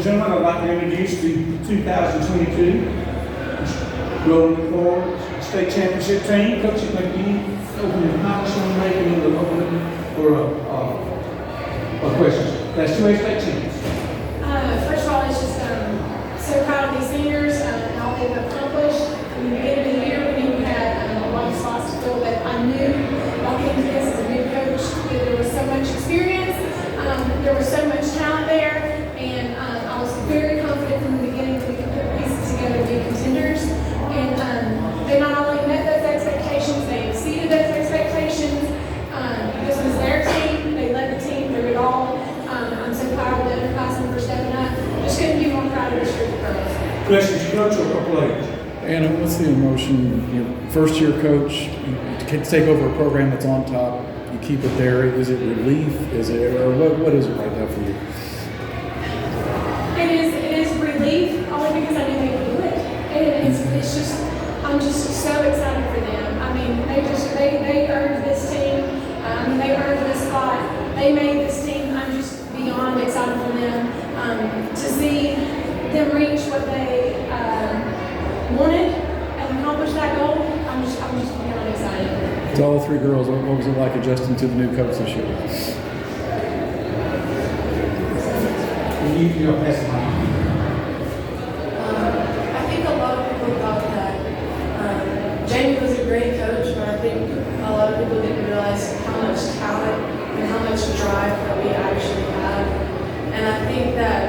gentlemen, I'd like to introduce the 2022 Rolling Forward State Championship team. Coach McGee, opening accomplishment making in the opening for questions. That's 2A state champions. First of all, it's just so proud of these seniors and how they've accomplished. In the beginning of the year, we knew we had a lot of spots to fill, but I knew walking into this as a new coach that there was so much experience, there was so much talent there, and I was very confident from the beginning that we could put pieces together to be contenders. And they not only met those expectations, they exceeded those expectations. This was their team. They led the team through it all. I'm so proud of the underclassmen for stepping up. Just couldn't be more proud of this group of girls. Questions, coach, or players? Anna, what's the emotion? You're first-year coach, you take over a program that's on top, you keep it there. Is it relief? Is it, or what is it right now for you? It is relief, only because I knew they would do it. And it's just, I'm just so excited for them. I mean, they earned this team. They earned this spot. They made this team. I'm just beyond excited for them. To see them reach what they wanted and accomplish that goal, I'm just beyond excited. To all three girls, what was it like adjusting to the new coach this year? You'll pass the mic. I think a lot of people thought that Jamie was a great coach, but I think a lot of people didn't realize how much talent and how much drive that we actually have. And I think that,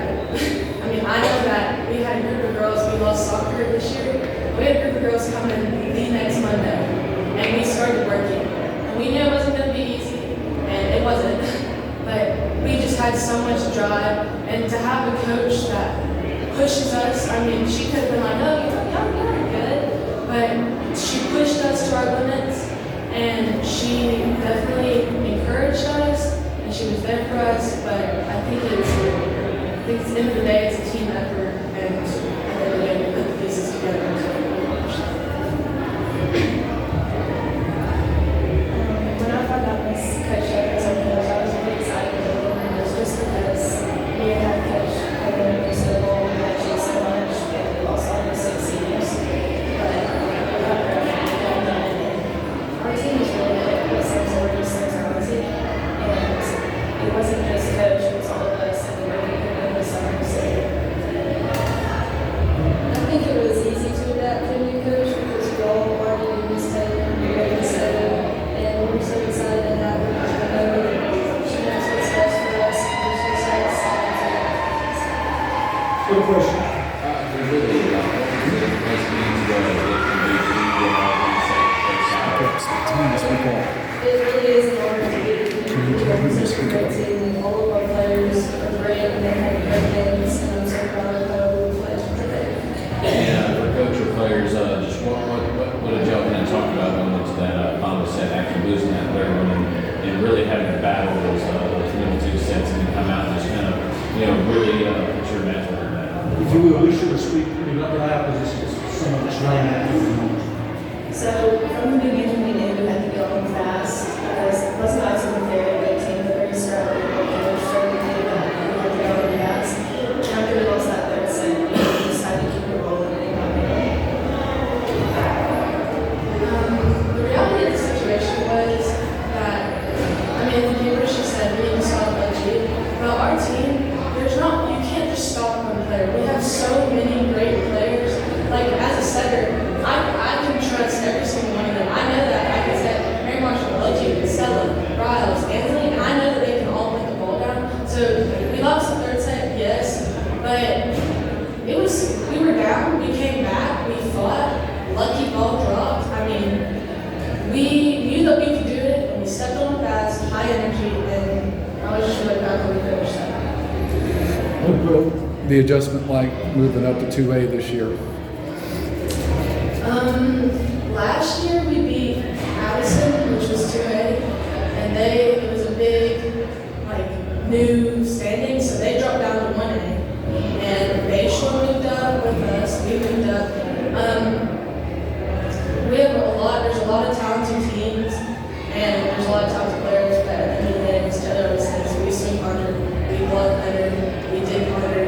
I know that we had a group of girls, we lost soccer this year. We had a group of girls coming the next Monday, and we started working. And we knew it wasn't going to be easy, and it wasn't. But we just had so much drive, and to have a coach that pushes us, she could have been like, oh, you're good. But she pushed us to our limits, and she definitely encouraged us, and she was there for us. But I think at the end of the day, it's a team effort, and at the end of the day, we put the pieces together. When I found out Miss Coach Shepherd was our coach, I was really excited to be in this just because me and that coach have been reasonable. We had achieved so much, and we lost all the 6 seniors. But our team is really good. We said so we're just so talented. And it wasn't just coach, it was all of us, and we were really good in the summer. So I think it was easy to adapt to a new coach because we all already knew Miss Taylor, we were ready to settle. And we're so excited to have her. She knows what's best for us, and we're so excited. Good question. It really is an honor to be such a great team. All of our players are great, and they have great names, and I'm so proud of how we played today. Yeah, for coach or players, just what did y'all kind of talk about going into that final set after losing that third one and really having to battle those 22 sets and come out and just kind of, really put your mental in that? If you will, we should speak pretty loud because it's so much rain out here. So from the beginning, we knew we had to go on fast because most guys are a very good team, they're very struggling. We knew that we had to go on fast. And after we lost that third set, we decided to keep it rolling and got it. The reality of the situation was that, the paper she said we need to stop budget. Well, our team, you can't just stop one player. We have so many great players. Like as a setter, I can trust every single one of them. I know that. Like I said, Mary Marshall, Logie, Stella, Riles, Anthony, and I know that they can all put the ball down. So we lost the third set, yes, but we were down, we came back, we fought, lucky ball dropped. We knew that we could do it, and we stepped on it fast, high energy, and I was just really proud that we finished that. The adjustment like moving up to 2A this year? Last year we beat Addison, which was 2A, and it was a big, new standing, so they dropped down to 1A. And Bayshore moved up with us, we moved up. There's a lot of talented teams, and there's a lot of talented players, but at the end of the day, it's Taylor always says, we swim harder, we blood better, we dig harder,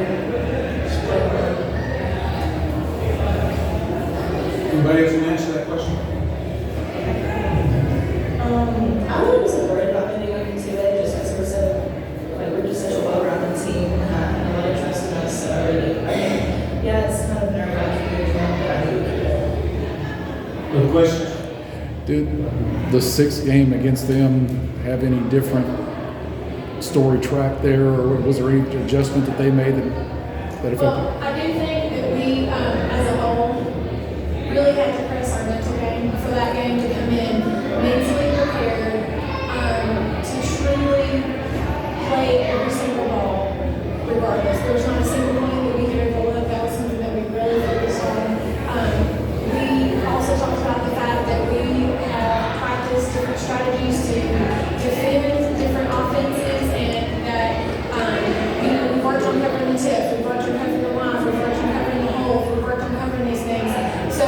questions? Did the sixth game against them have any different story track there, or was there any adjustment that they made that affected? Well, I do think that we, as a whole, really had to press our mental game for that game to come in mentally prepared to truly play every single ball, regardless. There's not a single one that we could overlook. That was something that we really focused on. We also talked about the fact that we have practiced different strategies to defend different offenses, and that we've worked on covering the tip, we've worked on covering the line, we've worked on covering the hole, we've worked on covering these things. So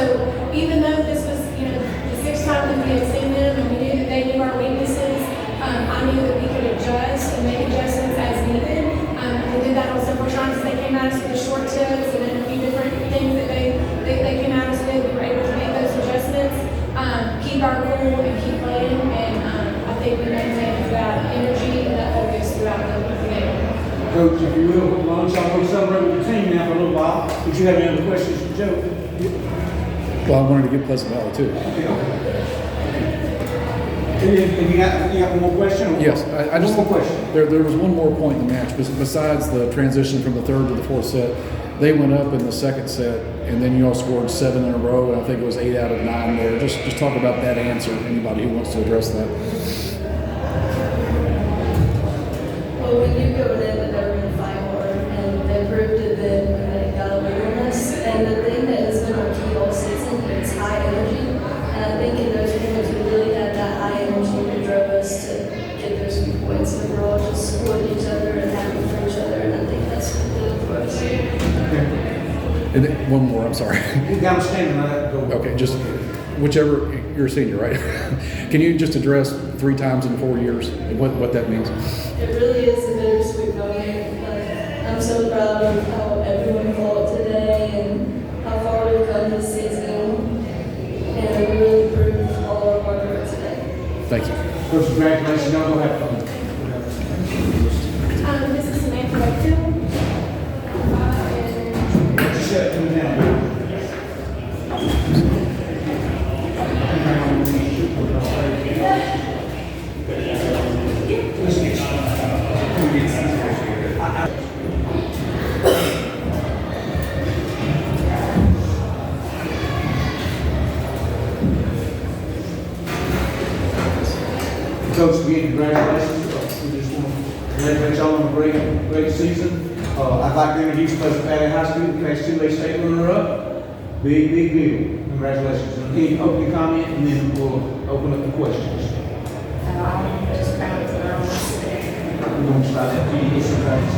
even though this was, the sixth time that we had seen them and we knew that they knew our weaknesses, I knew that we could adjust and make adjustments as needed. We did that on several times. They came at us with the short tips and then a few different things that they came at us with. We were able to make those adjustments, keep our cool and keep playing, and I think we maintained that energy and that focus throughout the game. Coach, if you will, why don't y'all go celebrate with the team now for a little while? If you have any other questions for Joe? Well, I wanted to get Pleasant Valley too. If you got one more question? Or Yes, I just one more question. There was one more point in the match. Besides the transition from the third to the fourth set, they went up in the second set, and then you all scored 7 in a row, and I think it was 8 out of 9 there. Just talk about that answer. Anybody who wants to address that. Well, we knew going in that they were going to fight hard, and they proved it then when they got a lead on us. And the thing that has been our key all season is high energy. And I think in those moments we really had that high energy that drove us to get those few points. And we were all just supporting each other and happy for each other, and I think that's what did it for us. And then one more, I'm sorry. You got them standing, I have to go. Okay, just whichever, you're a senior, right? Can you just address 3 times in 4 years and what that means? It really is a bittersweet moment. Like, I'm so proud of how everyone fought today and how far we've come this season. And we really proved all our hard work today. Thank you. Coach, congratulations, y'all go have fun. This is Samantha Wakefield. What you said, come down. Let's get Coach, again, congratulations. We just want to congratulate y'all on a great season. I'd like to introduce Pleasant Valley High School, the class 2A state runner-up. Big deal. Congratulations. Any opening comment, and then we'll open up the questions. I'm just proud of the girls. We're going to start that. Can you get some practice?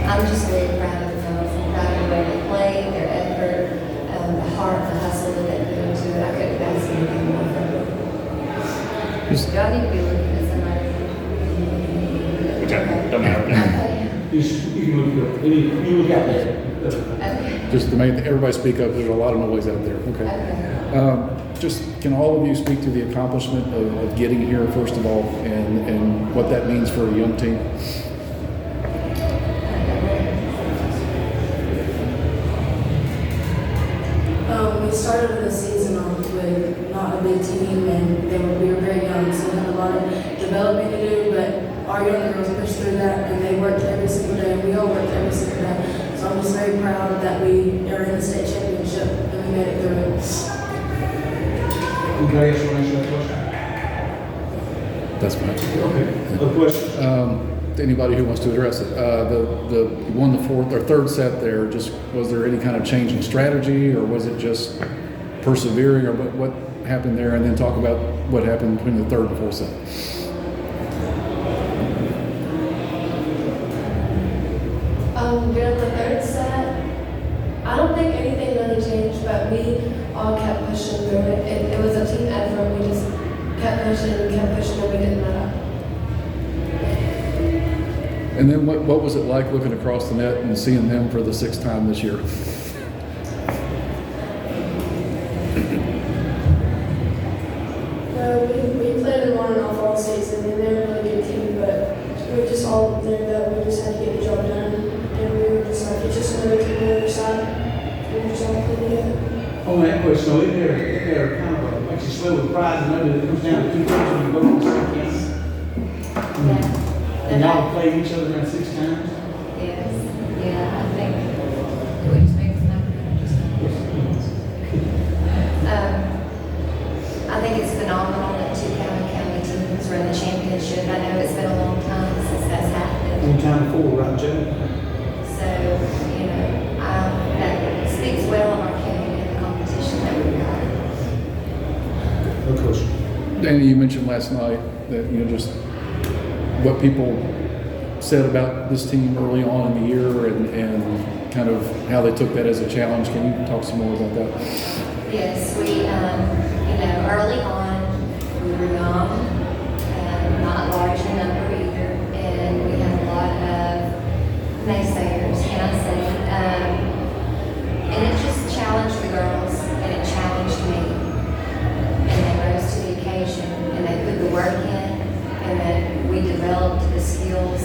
I'm just really proud of the girls. I'm proud of the way they play, their effort, the heart, the hustle that they put into it. I couldn't ask anything more from them. Y'all need to be looking at somebody. Okay, don't matter. You can look up. You look out there. Okay. Just to make everybody speak up, there's a lot of noise out there. Okay. Just can all of you speak to the accomplishment of getting here, first of all, and what that means for a young team? We started the season off with not a big team, and we were very young, so we had a lot of development to do, but our young girls pushed through that, and they worked every single day, and we all worked every single day. So I'm just very proud that we are in the state championship, and we made it through it. Anybody else want to answer that question? That's fine. Okay. Other questions? Anybody who wants to address it. You won the fourth or third set there. Just was there any kind of change in strategy, or was it just persevering, or what happened there? And then talk about what happened between the third and fourth set. During the third set, I don't think anything really changed, but we all kept pushing through it. It was a team effort. We just kept pushing, and we didn't let up. And then what was it like looking across the net and seeing them for the 6th time this year? We played in one off all season, and they're a really good team, but we just all knew that we just had to get the job done, and we were just like, it's just another team on the other side, and we just all played together. On that question, so is there kind of a, makes you swell with pride to know that it comes down to 2 teams when you go to the same county? And y'all play each other around 6 times? Yes, yeah, I think, do we just make this number? I think it's phenomenal that two county teams run the championship. I know it's been a long time since that's happened. One time before, right, Joe? So, you know, that speaks well of our county and the competition that we've got. No question. Danny, you mentioned last night that, you know, just what people said about this team early on in the year and kind of how they took that as a challenge. Can you talk some more about that? Yes, we, you know, early on, we were young, not large in number either, and we had a lot of naysayers, can I say. And it just challenged the girls, and it challenged me. And they rose to the occasion, and they put the work in, and then we developed the skills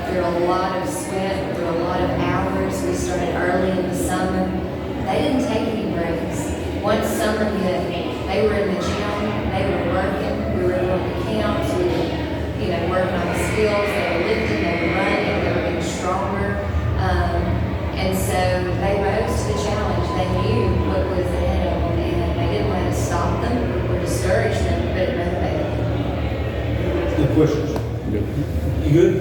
through a lot of sweat, through a lot of hours. We started early in the summer. They didn't take any breaks. Once summer hit, they were in the gym, they were working, we were going to camps, we were, you know, working on the skills, they were lifting, they were running, they were getting stronger. And so they rose to the challenge. They knew what was ahead of them, and they didn't let it stop them or discourage them, but it motivated them. No questions? Good. You good?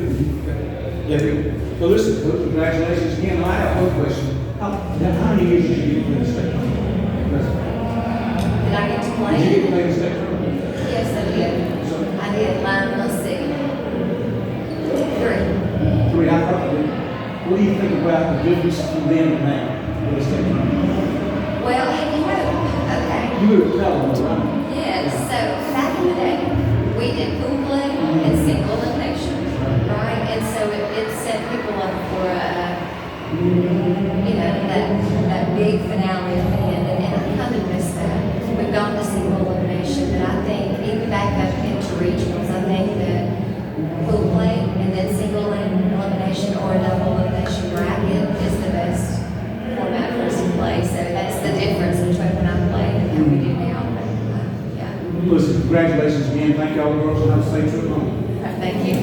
Yeah, good. Well, listen, Coach, congratulations again. I have one question. How many years did you get to play the state tournament? Did I get to play? Did you get to play the state tournament? Yes, I did. I did. Let's see. 3. 3, I probably. What do you think about the difference from then and now with the state tournament? Well, you know, okay. You would have tell them, right? Yes, so back in the day, we did pool play and single elimination, right? And so it set people up for you know, that big finale at the end, and I kind of miss that. We've gone to single elimination, but I think even back up into regionals, I think that pool play and then single elimination or a double elimination bracket is the best format for us to play. So that's the difference between when I played and how we do now. But, yeah. Listen, congratulations again. Thank y'all girls, and have a safe trip home. Thank you.